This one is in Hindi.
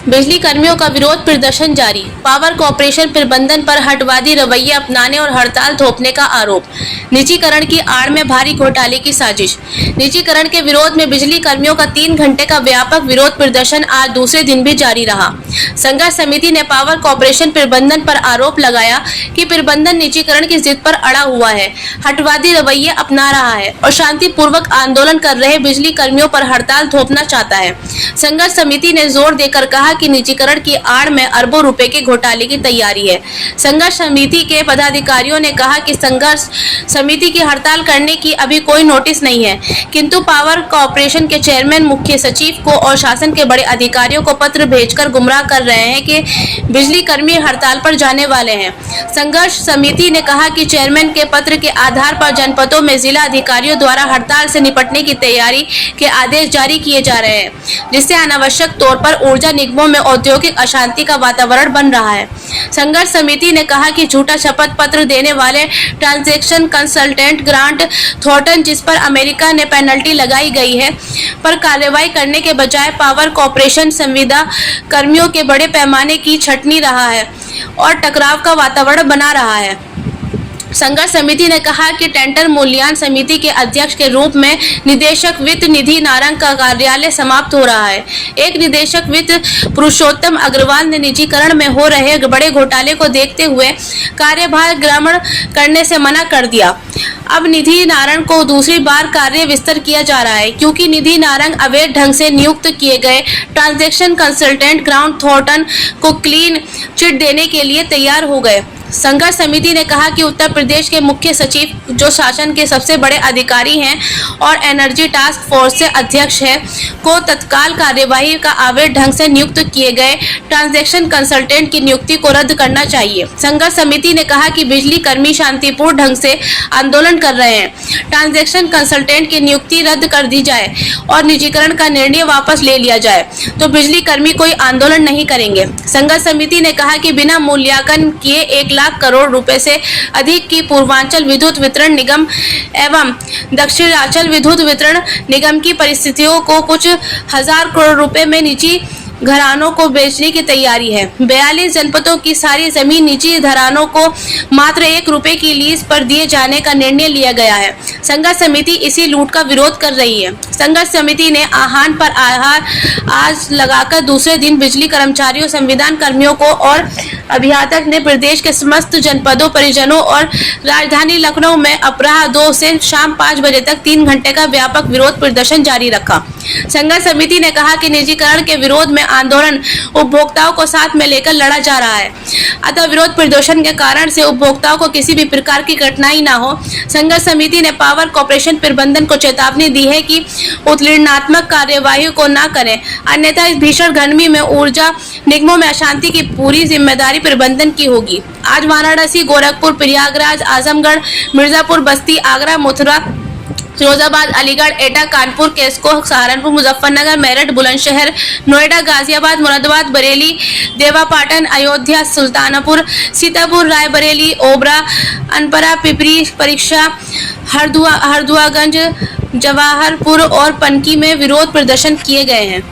बिजली कर्मियों का विरोध प्रदर्शन जारी। पावर कॉर्पोरेशन प्रबंधन पर हटवादी रवैया अपनाने और हड़ताल थोपने का आरोप। निजीकरण की आड़ में भारी घोटाले की साजिश। निजीकरण के विरोध में बिजली कर्मियों का 3 घंटे का व्यापक विरोध प्रदर्शन आज दूसरे दिन भी जारी रहा। संघर्ष समिति ने पावर कॉर्पोरेशन प्रबंधन पर आरोप लगाया कि प्रबंधन निजीकरण की जिद पर अड़ा हुआ है, हटवादी रवैया अपना रहा है और शांतिपूर्वक आंदोलन कर रहे बिजली कर्मियों पर हड़ताल थोपना चाहता है। संघर्ष समिति ने जोर देकर कहा कि निजीकरण की आड़ में अरबों रुपए के घोटाले की तैयारी है। संघर्ष समिति के पदाधिकारियों ने कहा कि संघर्ष समिति की हड़ताल करने की अभी कोई नोटिस नहीं है, किंतु पावर कॉर्पोरेशन के चेयरमैन, मुख्य सचिव को और शासन के बड़े अधिकारियों को पत्र भेजकर गुमराह कर रहे हैं कि बिजली कर्मी हड़ताल पर जाने वाले हैं। संघर्ष समिति ने कहा कि चेयरमैन के पत्र के आधार पर जनपदों में जिला अधिकारियों द्वारा हड़ताल से निपटने की तैयारी के आदेश जारी किए जा रहे हैं, जिससे अनावश्यक तौर पर ऊर्जा निगमों में औद्योगिक अशांति का वातावरण बन रहा है। संघर्ष समिति ने कहा कि झूठा शपथ पत्र देने वाले ट्रांजैक्शन कंसल्टेंट ग्रांट थॉर्टन, जिस पर अमेरिका ने पेनल्टी लगाई गई है, पर कार्रवाई करने के बजाय पावर कॉर्पोरेशन संविदा कर्मियों के बड़े पैमाने की छटनी रहा है और टकराव का वातावरण बना रहा है। संघर्ष समिति ने कहा कि टेंडर मूल्यांकन समिति के अध्यक्ष के रूप में निदेशक वित्त निधि नारंग का कार्यालय समाप्त हो रहा है। एक निदेशक वित्त पुरुषोत्तम अग्रवाल ने निजीकरण में हो रहे बड़े घोटाले को देखते हुए कार्यभार ग्रहण करने से मना कर दिया। अब निधि नारंग को दूसरी बार कार्य विस्तार किया जा रहा है, क्योंकि निधि नारंग अवैध ढंग से नियुक्त किए गए ट्रांजैक्शन कंसल्टेंट ग्रांट थॉर्टन को क्लीन चिट देने के लिए तैयार हो गए। संघर्ष समिति ने कहा कि उत्तर प्रदेश के मुख्य सचिव, जो शासन के सबसे बड़े अधिकारी हैं और एनर्जी टास्क फोर्स से अध्यक्ष है, को तत्काल कार्यवाही का अवैध ढंग से नियुक्त किए गए ट्रांजैक्शन कंसल्टेंट की नियुक्ति को रद्द करना चाहिए। संघर्ष समिति ने कहा कि बिजली कर्मी शांतिपूर्ण ढंग से आंदोलन कर रहे हैं, ट्रांजैक्शन कंसल्टेंट की नियुक्ति रद्द कर दी जाए और निजीकरण का निर्णय वापस ले लिया जाए तो बिजली कर्मी कोई आंदोलन नहीं करेंगे। संघर्ष समिति ने कहा कि बिना मूल्यांकन किए 1 लाख करोड़ रुपए से अधिक की पूर्वांचल विद्युत वितरण निगम एवं दक्षिणांचल विद्युत वितरण निगम की परिस्थितियों को कुछ हजार करोड़ रुपए में निजी घरानों को बेचने की तैयारी है। 42 जनपदों की सारी जमीन निजी घरानों को मात्र 1 रुपए की लीज पर दिए जाने का निर्णय लिया गया है। संघर्ष समिति इसी लूट का विरोध कर रही है। संघर्ष समिति ने आहान पर आहार आज लगाकर दूसरे दिन बिजली कर्मचारियों, संविदान कर्मियों को और अभियातक ने प्रदेश के समस्त जनपदों, परिजनों और राजधानी लखनऊ में अपराह 2 से शाम 5 बजे तक 3 घंटे का व्यापक विरोध प्रदर्शन जारी रखा। संघर्ष समिति ने कहा कि निजीकरण के विरोध में आंदोलन उपभोक्ताओं को साथ में लेकर लड़ा जा रहा है, अतः विरोध प्रदर्शन के कारण से उपभोक्ताओं को किसी भी प्रकार की कठिनाई न हो। संघर्ष समिति ने पावर कॉर्पोरेशन प्रबंधन को चेतावनी दी है कि उत्पीड़नात्मक कार्यवाही को न करें, अन्यथा इस भीषण गर्मी में ऊर्जा निगमों में अशांति की पूरी जिम्मेदारी प्रबंधन की होगी। आज वाराणसी, गोरखपुर, प्रयागराज, आजमगढ़, मिर्जापुर, बस्ती, आगरा, मथुरा, फिरोजाबाद, अलीगढ़, एटा, कानपुर, केसको, सहारनपुर, मुजफ्फरनगर, मेरठ, बुलंदशहर, नोएडा, गाजियाबाद, मुरादाबाद, बरेली, देवापाटन, अयोध्या, सुल्तानपुर, सीतापुर, रायबरेली, ओबरा, अनपरा, पिपरी, परीक्षा, हरदुआगंज, जवाहरपुर और पनकी में विरोध प्रदर्शन किए गए हैं।